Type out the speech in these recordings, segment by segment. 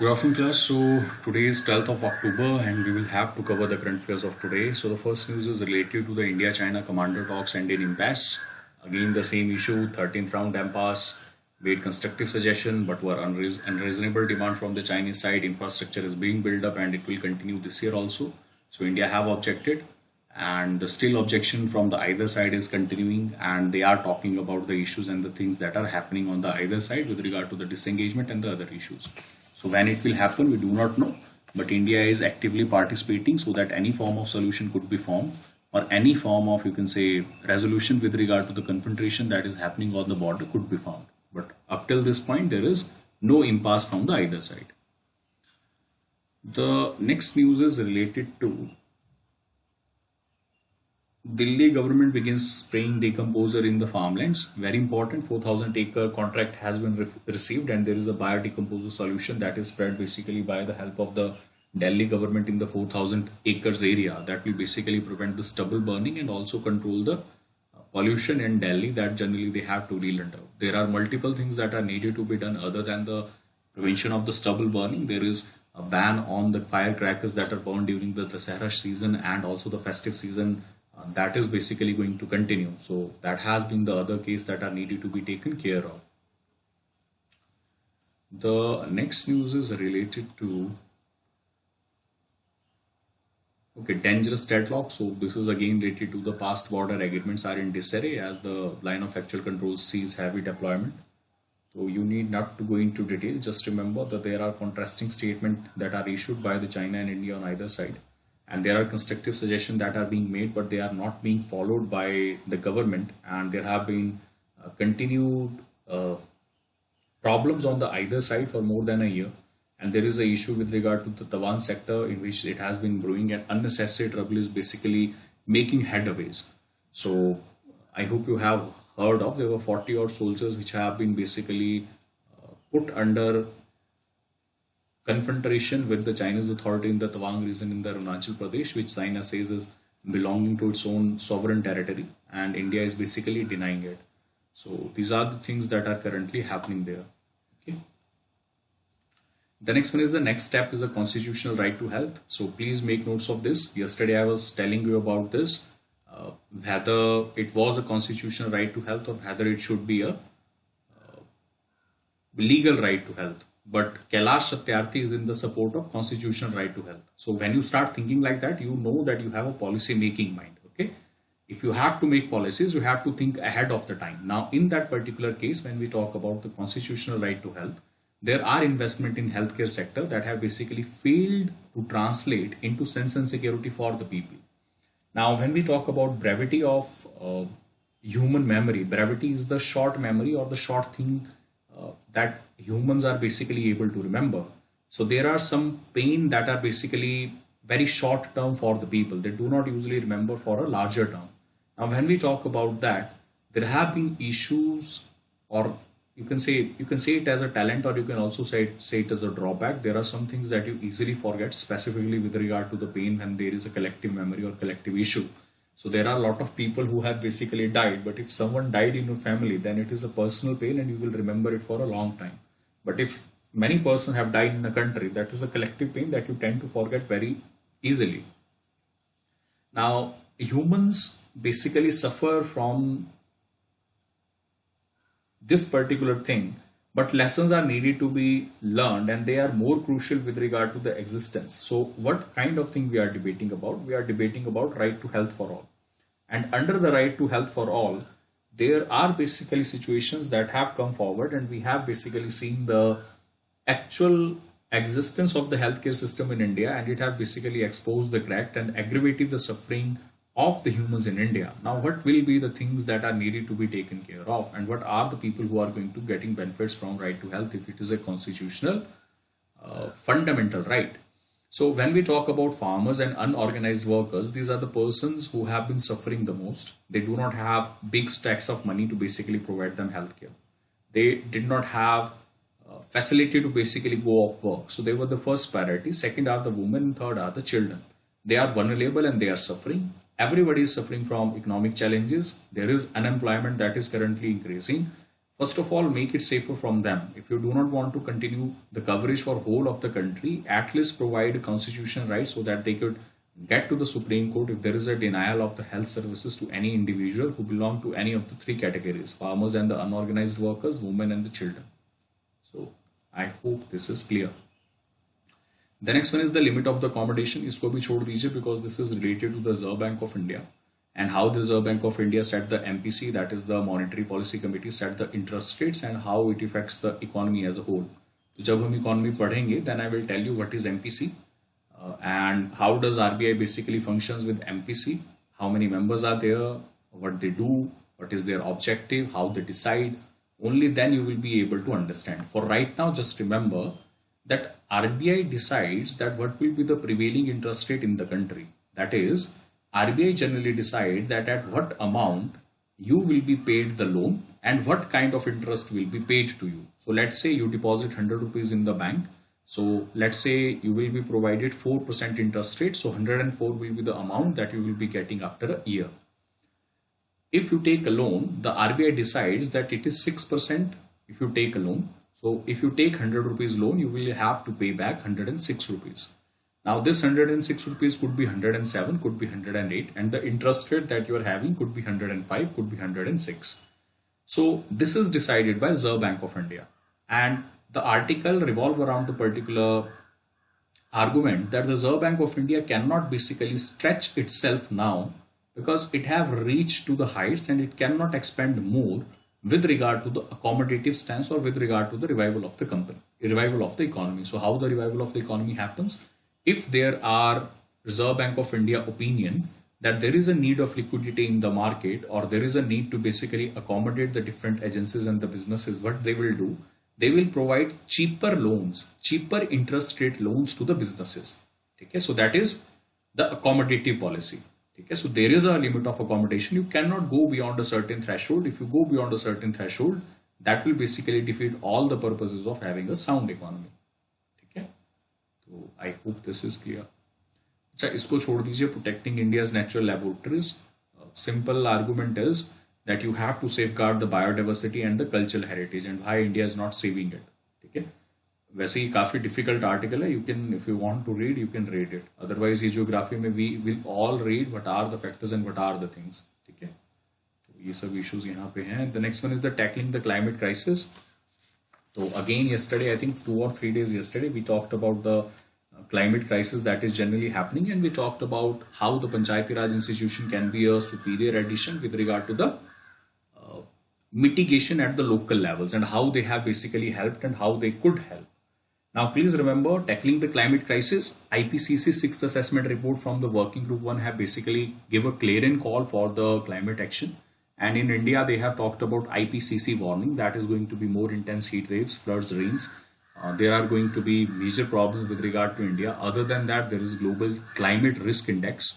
Good afternoon, class. So today is 12th of October, and we will have to cover the current affairs of today. So the first news is related to the India-China commander talks ended in impasse. Again, the same issue, 13th round impasse, made constructive suggestion, but were unreasonable demand from the Chinese side. Infrastructure is being built up, and it will continue this year also. So India have objected, and the still objection from the either side is continuing, and they are talking about the issues and the things that are happening on the either side with regard to the disengagement and the other issues. So when it will happen, we do not know, but India is actively participating so that any form of solution could be formed, or any form of, you can say, resolution with regard to the confrontation that is happening on the border could be found. But up till this point, there is no impasse from the either side. The next news is related to Delhi government begins spraying decomposer in the farmlands. Very important, 4,000 acre contract has been received, and there is a biodecomposer solution that is spread basically by the help of the Delhi government in the 4,000 acres area. That will basically prevent the stubble burning and also control the pollution in Delhi that generally they have to reland out. There are multiple things that are needed to be done other than the prevention of the stubble burning. There is a ban on the firecrackers that are burned during the Dasara season and also the festive season. That is basically going to continue. So that has been the other case that are needed to be taken care of. The next news is related to dangerous deadlock. So this is again related to the past border agreements are in disarray as the line of actual control sees heavy deployment. So you need not to go into detail. Just remember that there are contrasting statements that are issued by the China and India on either side. And there are constructive suggestions that are being made, but they are not being followed by the government. And there have been continued problems on the either side for more than a year. And there is an issue with regard to the Tawan sector in which it has been brewing, and unnecessary trouble is basically making headways. So I hope you have heard of, there were 40 odd soldiers which have been basically put under confrontation with the Chinese authority in the Tawang region in the Arunachal Pradesh, which China says is belonging to its own sovereign territory, and India is basically denying it. So these are the things that are currently happening there. Okay. The next one is the next step is a constitutional right to health. So please make notes of this. Yesterday I was telling you about this, whether it was a constitutional right to health or whether it should be a legal right to health. But Kailash Satyarthi is in the support of constitutional right to health. So when you start thinking like that, you know that you have a policy making mind. Okay. If you have to make policies, you have to think ahead of the time. Now, in that particular case, when we talk about the constitutional right to health, there are investment in healthcare sector that have basically failed to translate into sense and security for the people. Now, when we talk about brevity of human memory, brevity is the short memory or the short thing that humans are basically able to remember. So there are some pain that are basically very short term for the people. They do not usually remember for a larger term. Now, when we talk about that, there have been issues, or you can say it as a talent, or you can also say it as a drawback. There are some things that you easily forget, specifically with regard to the pain when there is a collective memory or collective issue. So there are a lot of people who have basically died, but if someone died in your family, then it is a personal pain and you will remember it for a long time. But if many persons have died in a country, that is a collective pain that you tend to forget very easily. Now, humans basically suffer from this particular thing, but lessons are needed to be learned, and they are more crucial with regard to the existence. So what kind of thing we are debating about? We are debating about right to health for all. And under the right to health for all, there are basically situations that have come forward, and we have basically seen the actual existence of the healthcare system in India, and it has basically exposed the crack and aggravated the suffering of the humans in India. Now, what will be the things that are needed to be taken care of, and what are the people who are going to getting benefits from right to health if it is a constitutional fundamental right? So when we talk about farmers and unorganized workers, these are the persons who have been suffering the most. They do not have big stacks of money to basically provide them healthcare. They did not have facility to basically go off work. So they were the first priority. Second are the women. Third are the children. They are vulnerable and they are suffering. Everybody is suffering from economic challenges. There is unemployment that is currently increasing. First of all, make it safer from them. If you do not want to continue the coverage for whole of the country, at least provide a constitutional right so that they could get to the Supreme Court if there is a denial of the health services to any individual who belong to any of the three categories: farmers and the unorganized workers, women and the children. So I hope this is clear. The next one is the limit of the accommodation. इसको भी छोड़ दीजिए because this is related to the Reserve Bank of India and how the Reserve Bank of India set the MPC, that is the Monetary Policy Committee, set the interest rates and how it affects the economy as a whole. तो जब हम economy पढ़ेंगे, then I will tell you what is MPC and how does RBI basically functions with MPC, how many members are there, what they do, what is their objective, how they decide. Only then you will be able to understand. For right now, just remember that RBI decides that what will be the prevailing interest rate in the country. That is, RBI generally decide that at what amount you will be paid the loan and what kind of interest will be paid to you. So let's say you deposit 100 rupees in the bank. So let's say you will be provided 4% interest rate. So 104 will be the amount that you will be getting after a year. If you take a loan, the RBI decides that it is 6% if you take a loan. So if you take 100 rupees loan, you will have to pay back 106 rupees. Now this 106 rupees could be 107, could be 108, and the interest rate that you are having could be 105, could be 106. So this is decided by Reserve Bank of India. And the article revolve around the particular argument that the Reserve Bank of India cannot basically stretch itself now because it have reached to the heights and it cannot expand more with regard to the accommodative stance or with regard to the revival of the revival of the economy. So how the revival of the economy happens? If there are Reserve Bank of India opinion that there is a need of liquidity in the market or there is a need to basically accommodate the different agencies and the businesses, what they will do, they will provide cheaper loans, cheaper interest rate loans to the businesses. Okay, so that is the accommodative policy. Okay, so there is a limit of accommodation. You cannot go beyond a certain threshold. If you go beyond a certain threshold, that will basically defeat all the purposes of having a sound economy. Okay, so I hope this is clear. अच्छा, इसको छोड़ दीजिए. Protecting India's natural laboratories. Simple argument is that you have to safeguard the biodiversity and the cultural heritage, and why India is not saving it. ठीक है, वैसे ही काफी difficult article है. You can, if you want to read, you can read it. Otherwise ये geography में we will all read what are the factors and what are the things. ठीक है, तो ये सब इश्यूज यहाँ पे हैं. The next one is the tackling the climate crisis. तो again yesterday, I think 2 or 3 days yesterday, we talked about the climate crisis that is generally happening, and we talked about how the Panchayati Raj institution can be a superior addition with regard to the mitigation at the local levels and how they have basically helped and how they could help. Now, please remember, tackling the climate crisis, IPCC 6th assessment report from the working group 1 have basically give a clarion call for the climate action. And in India, they have talked about IPCC warning that is going to be more intense heat waves, floods, rains. There are going to be major problems with regard to India. Other than that, there is global climate risk index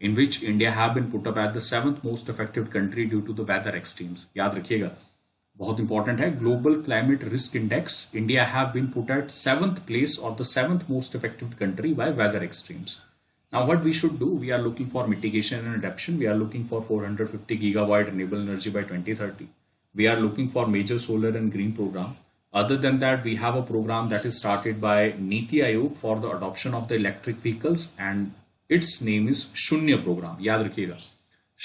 in which India have been put up at the 7th most affected country due to the weather extremes. याद रखिएगा, बहुत important है. Global climate risk index, India have been put at 7th place or the 7th most affected country by weather extremes. Now what we should do, we are looking for mitigation and adaptation. We are looking for 450 gigawatt renewable energy by 2030. We are looking for major solar and green program. Other than that, we have a program that is started by Niti Aayog for the adoption of the electric vehicles, and its name is Shunya program. याद रखिएगा,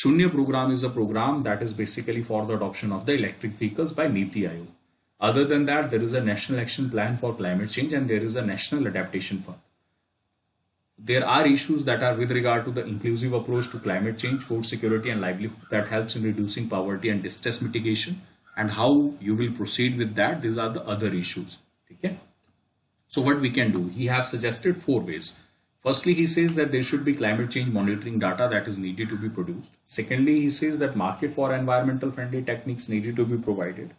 Shunya program is a program that is basically for the adoption of the electric vehicles by Niti Aayog. Other than that, there is a national action plan for climate change and there is a national adaptation fund. There are issues that are with regard to the inclusive approach to climate change, food security and livelihood that helps in reducing poverty and distress mitigation, and how you will proceed with that. These are the other issues. Okay? So what we can do, he have suggested 4 ways. Firstly, he says that there should be climate change monitoring data that is needed to be produced. Secondly, he says that market for environmental friendly techniques needed to be provided.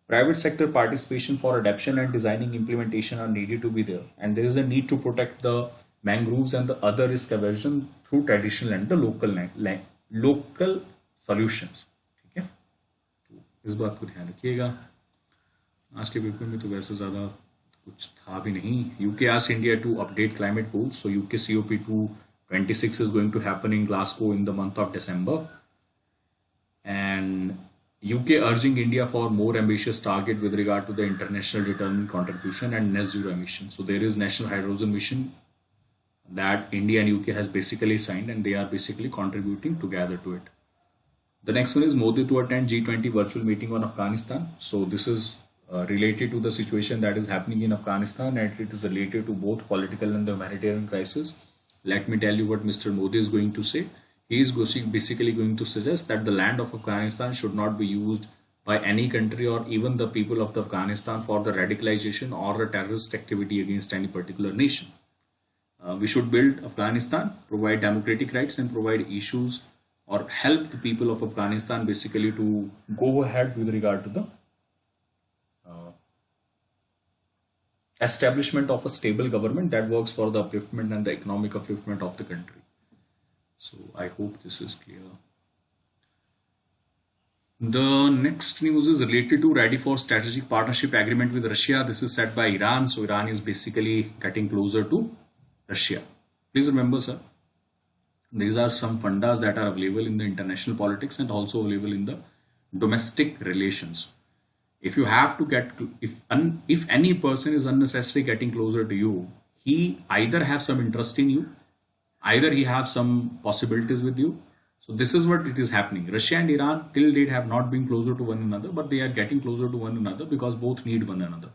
Private sector participation for adoption and designing implementation are needed to be there. And there is a need to protect the mangroves and the other risk aversion through traditional and the local solutions. ठीक है, तो इस बात को ध्यान रखिएगा. आज के पेपर में तो वैसे ज़्यादा कुछ था भी नहीं. UK asked India to update climate goals. So UK COP26 is going to happen in Glasgow in the month of December. And UK urging India for more ambitious target with regard to the international determined contribution and net zero emission. So there is National Hydrogen Mission that India and UK has basically signed, and they are basically contributing together to it. The next one is Modi to attend G20 virtual meeting on Afghanistan. So this is related to the situation that is happening in Afghanistan, and it is related to both political and the humanitarian crisis. Let me tell you what Mr. Modi is going to say. He is basically going to suggest that the land of Afghanistan should not be used by any country or even the people of the Afghanistan for the radicalization or the terrorist activity against any particular nation. We should build Afghanistan, provide democratic rights, and provide issues or help the people of Afghanistan basically to go ahead with regard to the establishment of a stable government that works for the upliftment and the economic upliftment of the country. So I hope this is clear. The next news is related to ready for strategic partnership agreement with Russia. This is set by Iran. So Iran is basically getting closer to Russia. Please remember, sir, these are some fundas that are available in the international politics and also available in the domestic relations. If you have to get, if any person is unnecessarily getting closer to you, he either have some interest in you, either he have some possibilities with you. So this is what it is happening. Russia and Iran till date have not been closer to one another, but they are getting closer to one another because both need one another.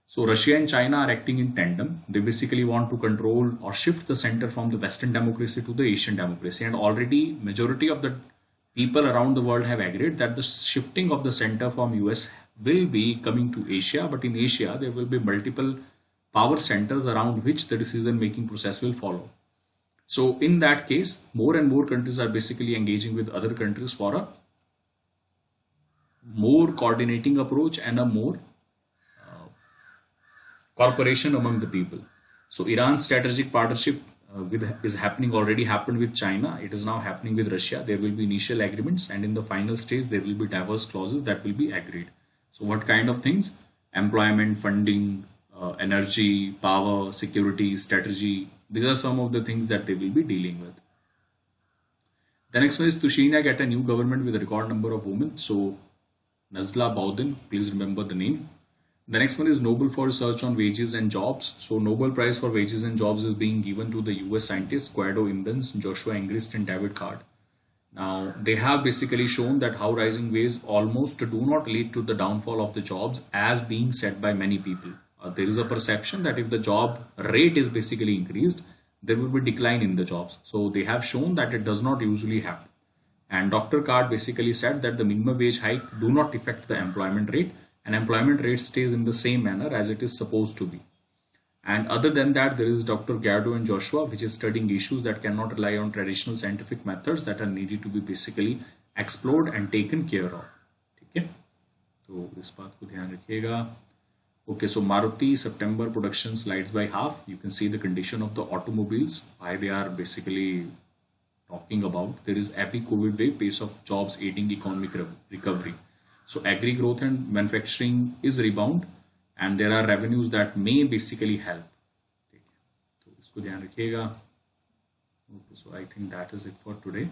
So Russia and China are acting in tandem. They basically want to control or shift the center from the Western democracy to the Asian democracy. And already majority of the people around the world have agreed that the shifting of the center from US will be coming to Asia. But in Asia, there will be multiple power centers around which the decision making process will follow. So in that case, more and more countries are basically engaging with other countries for a more coordinating approach and a more cooperation among the people. So Iran's strategic partnership is happening, already happened with China. It is now happening with Russia. There will be initial agreements, and in the final stage, there will be diverse clauses that will be agreed. So what kind of things? Employment, funding, energy, power, security, strategy. These are some of the things that they will be dealing with. The next one is Tushina get a new government with a record number of women. So Nazla Bowden, please remember the name. The next one is Nobel for research on wages and jobs. So Nobel Prize for wages and jobs is being given to the US scientists Guido Imbens, Joshua Ingrist, and David Card. Now they have basically shown that how rising wages almost do not lead to the downfall of the jobs as being said by many people. There is a perception that if the job rate is basically increased, there will be decline in the jobs. So they have shown that it does not usually happen. And Dr. Card basically said that the minimum wage hike do not affect the employment rate, and employment rate stays in the same manner as it is supposed to be. And other than that, there is Dr. Guido and Joshua, which is studying issues that cannot rely on traditional scientific methods that are needed to be basically explored and taken care of. Okay, so इस बात को ध्यान रखिएगा. Okay, so Maruti September production slides by half. You can see the condition of the automobiles, why they are basically talking about. There is happy COVID wave, pace of jobs aiding economic recovery. So agri growth and manufacturing is rebound, and there are revenues that may basically help. So इसको ध्यान रखिएगा. Okay, so I think that is it for today.